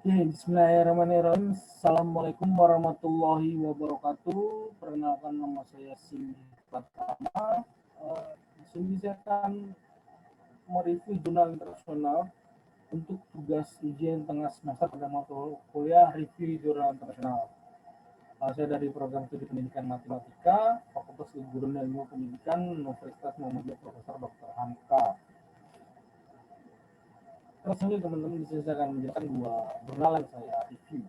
Bismillahirrahmanirrahim. Assalamualaikum warahmatullahi wabarakatuh. Perkenalkan, nama saya Cindy Pratama. Di sini saya akan mereview jurnal internasional untuk tugas ujian tengah semester pada mata kuliah review jurnal internasional. Saya dari program studi pendidikan matematika, Fakultas Keguruan dan Ilmu Pendidikan, Universitas Muhammadiyah Profesor Dr. Hamka. Terus ini teman-teman, di sini saya akan menjelaskan dua jurnal yang saya review.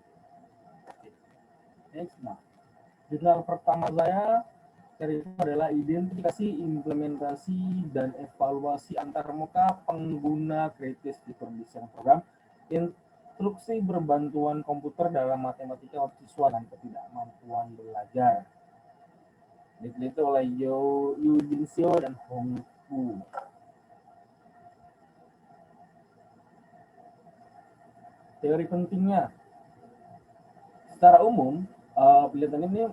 Nah, jurnal pertama saya adalah identifikasi, implementasi, dan evaluasi antarmuka pengguna kritis fitur desain program instruksi berbantuan komputer dalam matematika untuk siswa dan ketidakmampuan belajar. Diteliti oleh Yu Jinseo dan Hong Fu. Teori pentingnya, secara umum penelitian ini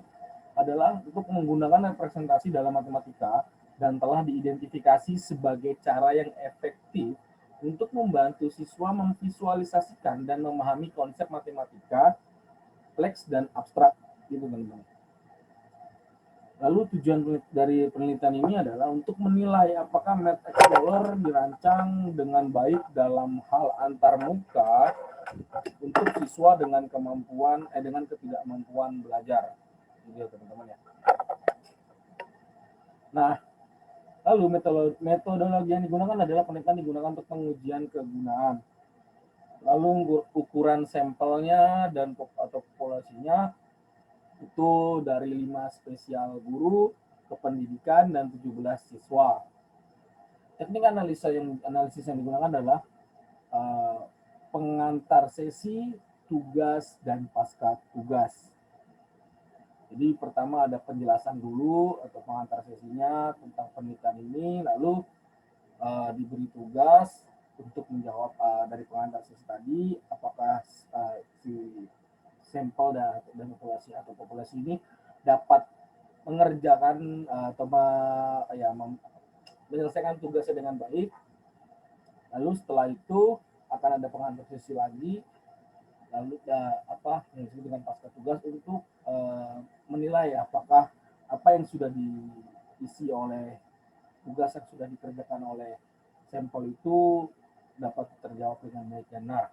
adalah untuk menggunakan representasi dalam matematika dan telah diidentifikasi sebagai cara yang efektif untuk membantu siswa memvisualisasikan dan memahami konsep matematika kompleks dan abstrak, gitu teman-teman. Lalu tujuan dari penelitian ini adalah untuk menilai apakah Math Explorer dirancang dengan baik dalam hal antarmuka untuk siswa dengan dengan ketidakmampuan belajar, gitu teman-teman ya. Nah, lalu metodologi yang digunakan adalah penelitian digunakan untuk pengujian kegunaan. Lalu ukuran sampelnya dan atau populasinya itu dari 5 spesial guru, kependidikan, dan 17 siswa. Teknik analisis yang digunakan adalah pengantar sesi, tugas, dan pasca tugas. Jadi pertama ada penjelasan dulu atau pengantar sesinya tentang penelitian ini, lalu diberi tugas untuk menjawab dari pengantar sesi tadi, apakah si sampel dan populasi ini dapat mengerjakan atau menyelesaikan tugasnya dengan baik. Lalu setelah itu akan ada pengantar sesi lagi, lalu yang disebut dengan pasca tugas untuk menilai apakah apa yang sudah diisi oleh tugas yang sudah dikerjakan oleh sampel itu dapat terjawab dengan baik dan benar.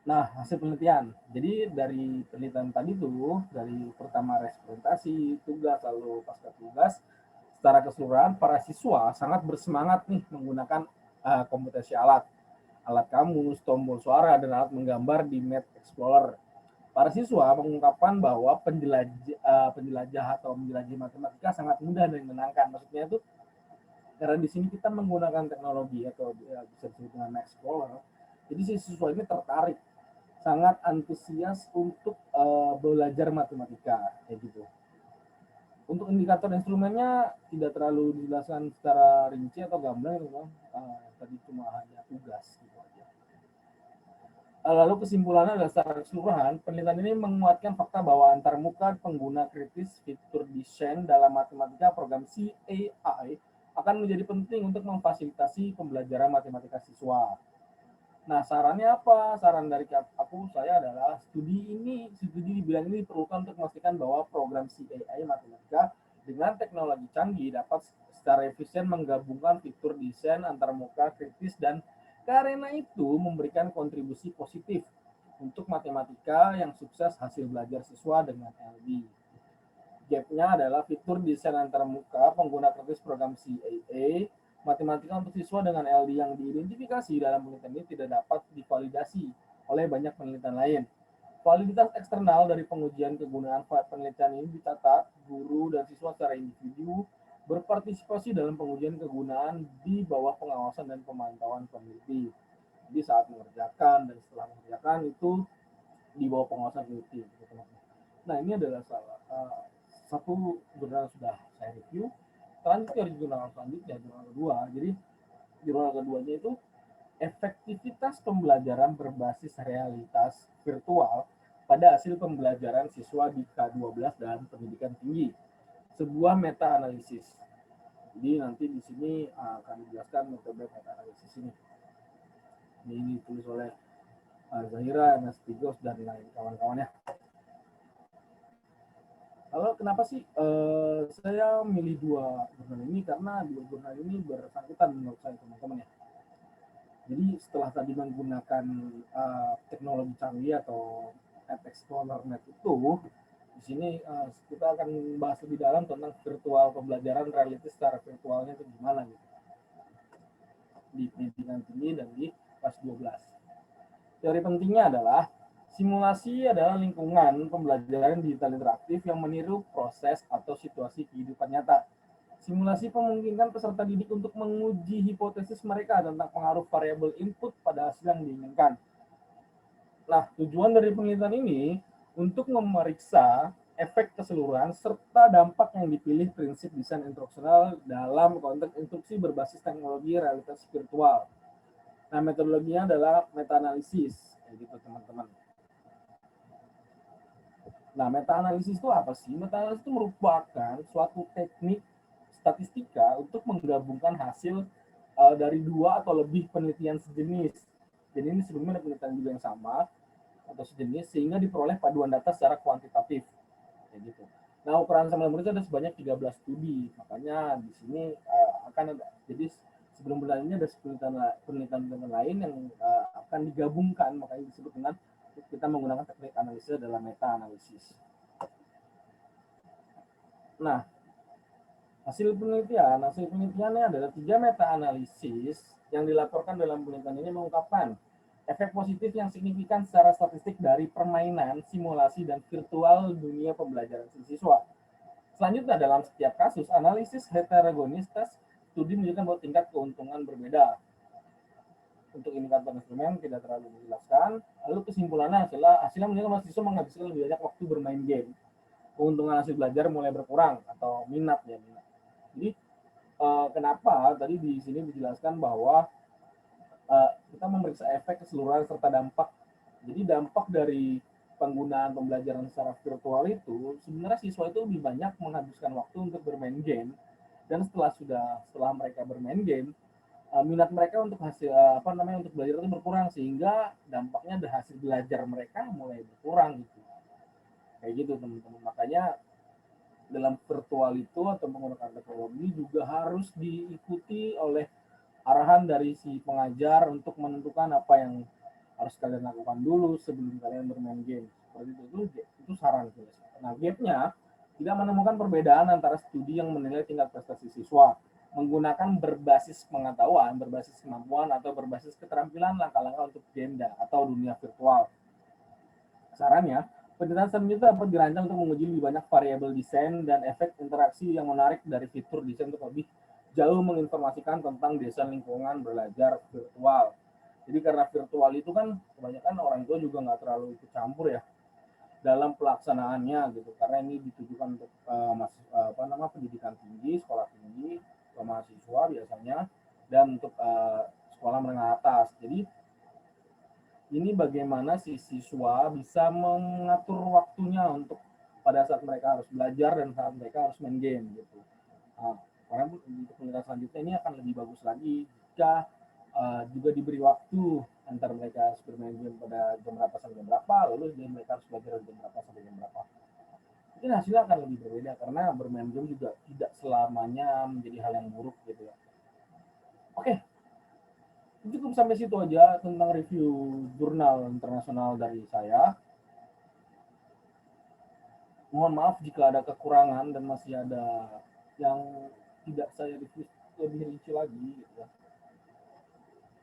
Nah, hasil penelitian. Jadi dari penelitian tadi tuh, dari pertama representasi, tugas, lalu pasca tugas, secara keseluruhan para siswa sangat bersemangat nih menggunakan komputasi alat kamus, tombol suara, dan alat menggambar di Math Explorer. Para siswa mengungkapkan bahwa penjelajah atau menjelajahi matematika sangat mudah dan menyenangkan. Maksudnya itu karena di sini kita menggunakan teknologi atau bisa disebut dengan Math Explorer. Jadi si siswa ini tertarik, sangat antusias untuk belajar matematika kayak gitu. Untuk indikator instrumennya tidak terlalu dijelaskan secara rinci atau gamblang, tadi cuma hanya tugas gitu aja. Lalu kesimpulannya adalah secara keseluruhan, penelitian ini menguatkan fakta bahwa antarmuka pengguna kritis fitur desain dalam matematika program CAI akan menjadi penting untuk memfasilitasi pembelajaran matematika siswa. Nah, sarannya apa? Saran dari saya adalah studi di bidang ini diperlukan untuk memastikan bahwa program CAI matematika dengan teknologi canggih dapat secara efisien menggabungkan fitur desain antarmuka kritis dan karena itu memberikan kontribusi positif untuk matematika yang sukses hasil belajar siswa dengan LD. Gap-nya adalah fitur desain antarmuka pengguna kritis program CAI matematika untuk siswa dengan LD yang diidentifikasi dalam penelitian ini tidak dapat divalidasi oleh banyak penelitian lain. Validitas eksternal dari pengujian kegunaan penelitian ini dicatat guru dan siswa secara individu berpartisipasi dalam pengujian kegunaan di bawah pengawasan dan pemantauan peneliti. Jadi saat mengerjakan dan setelah mengerjakan itu di bawah pengawasan peneliti. Nah, ini adalah satu jurnal sudah saya review. Selanjutnya dari jurnal selanjutnya, jurnal kedua. Jadi jurnal keduanya itu efektivitas pembelajaran berbasis realitas virtual pada hasil pembelajaran siswa di K12 dan pendidikan tinggi. Sebuah meta analisis. Jadi nanti di sini akan dijelaskan metode meta analisis ini. Ini ditulis oleh Zahira, Nastigos, dan lain kawan-kawannya. Lalu kenapa sih saya milih dua jurnal ini? Karena dua jurnal ini bersangkutan menurut saya, teman-teman ya. Jadi setelah tadi menggunakan teknologi canggih atau App Explorer Net itu, di sini kita akan bahas lebih dalam tentang virtual pembelajaran realitas secara virtualnya itu gimana gitu. Di pendidikan tinggi dan di kelas 12. Teori pentingnya adalah simulasi adalah lingkungan pembelajaran digital interaktif yang meniru proses atau situasi kehidupan nyata. Simulasi memungkinkan peserta didik untuk menguji hipotesis mereka tentang pengaruh variabel input pada hasil yang diinginkan. Nah, tujuan dari penelitian ini untuk memeriksa efek keseluruhan serta dampak yang dipilih prinsip desain instruksional dalam konteks instruksi berbasis teknologi realitas virtual. Nah, metodologinya adalah meta-analisis, gitu teman-teman. Nah, meta-analisis itu apa sih? Meta-analisis itu merupakan suatu teknik statistika untuk menggabungkan hasil dari dua atau lebih penelitian sejenis. Jadi ini sebelumnya ada penelitian juga yang sama atau sejenis sehingga diperoleh paduan data secara kuantitatif. Kayak gitu. Nah, ukuran sampel itu ada sebanyak 13 studi. Makanya di sini akan ada. Jadi sebelum penelitian ini ada penelitian lain yang akan digabungkan, makanya disebut dengan kita menggunakan teknik analisis adalah meta-analisis. Nah, hasil penelitiannya adalah 3 meta-analisis yang dilaporkan dalam penelitian ini mengungkapkan efek positif yang signifikan secara statistik dari permainan, simulasi, dan virtual dunia pembelajaran siswa. Selanjutnya, dalam setiap kasus, analisis heterogeneous studi menunjukkan bahwa tingkat keuntungan berbeda. Untuk indikator instrumen tidak terlalu dijelaskan. Lalu kesimpulannya hasilnya menunjukkan bahwa siswa menghabiskan lebih banyak waktu bermain game. Keuntungan hasil belajar mulai berkurang atau minat ya. Jadi kenapa tadi di sini dijelaskan bahwa kita memeriksa efek keseluruhan serta dampak. Jadi dampak dari penggunaan pembelajaran secara virtual itu sebenarnya siswa itu lebih banyak menghabiskan waktu untuk bermain game, dan setelah mereka bermain game, minat mereka untuk untuk belajar itu berkurang, sehingga dampaknya dari hasil belajar mereka mulai berkurang gitu. Kayak gitu teman-teman. Makanya dalam virtual itu atau menggunakan teknologi juga harus diikuti oleh arahan dari si pengajar untuk menentukan apa yang harus kalian lakukan dulu sebelum kalian bermain game. Seperti itu saran. Nah, gapnya tidak menemukan perbedaan antara studi yang menilai tingkat prestasi siswa menggunakan berbasis pengetahuan, berbasis kemampuan, atau berbasis keterampilan langkah-langkah untuk game atau dunia virtual. Sarannya, penelitian selanjutnya dapat dirancang untuk menguji lebih banyak variabel desain dan efek interaksi yang menarik dari fitur desain untuk lebih jauh menginformasikan tentang desain lingkungan belajar virtual. Jadi karena virtual itu kan kebanyakan orang tua juga nggak terlalu ikut campur ya dalam pelaksanaannya gitu, karena ini ditujukan untuk pendidikan tinggi, sekolah tinggi, mahasiswa biasanya, dan untuk sekolah menengah atas. Jadi ini bagaimana si siswa bisa mengatur waktunya untuk pada saat mereka harus belajar dan saat mereka harus main game gitu. Nah, karena untuk penelitian selanjutnya ini akan lebih bagus lagi jika juga diberi waktu antara mereka harus bermain game pada jam berapa sampai jam berapa, lalu mereka harus belajar jam berapa sampai jam berapa. Mungkin hasilnya akan lebih berbeda karena bermain game juga tidak selamanya menjadi hal yang buruk gitu ya. Oke, cukup sampai situ aja tentang review jurnal internasional dari saya. Mohon maaf jika ada kekurangan dan masih ada yang tidak saya review lebih rinci lagi gitu ya.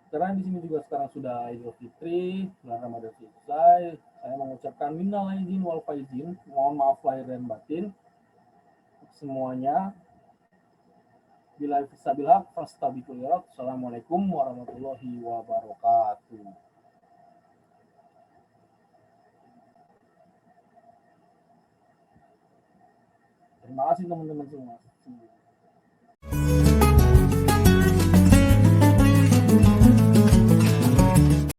Karena di sini juga sekarang sudah Idul Fitri, bulan Ramadan selesai. Saya mengucapkan minal aidin wal faizin, mohon maaf lahir dan batin semuanya. Bila fisabil haq fastabiqul khairat. Assalamualaikum warahmatullahi wabarakatuh. Terima kasih teman-teman semua.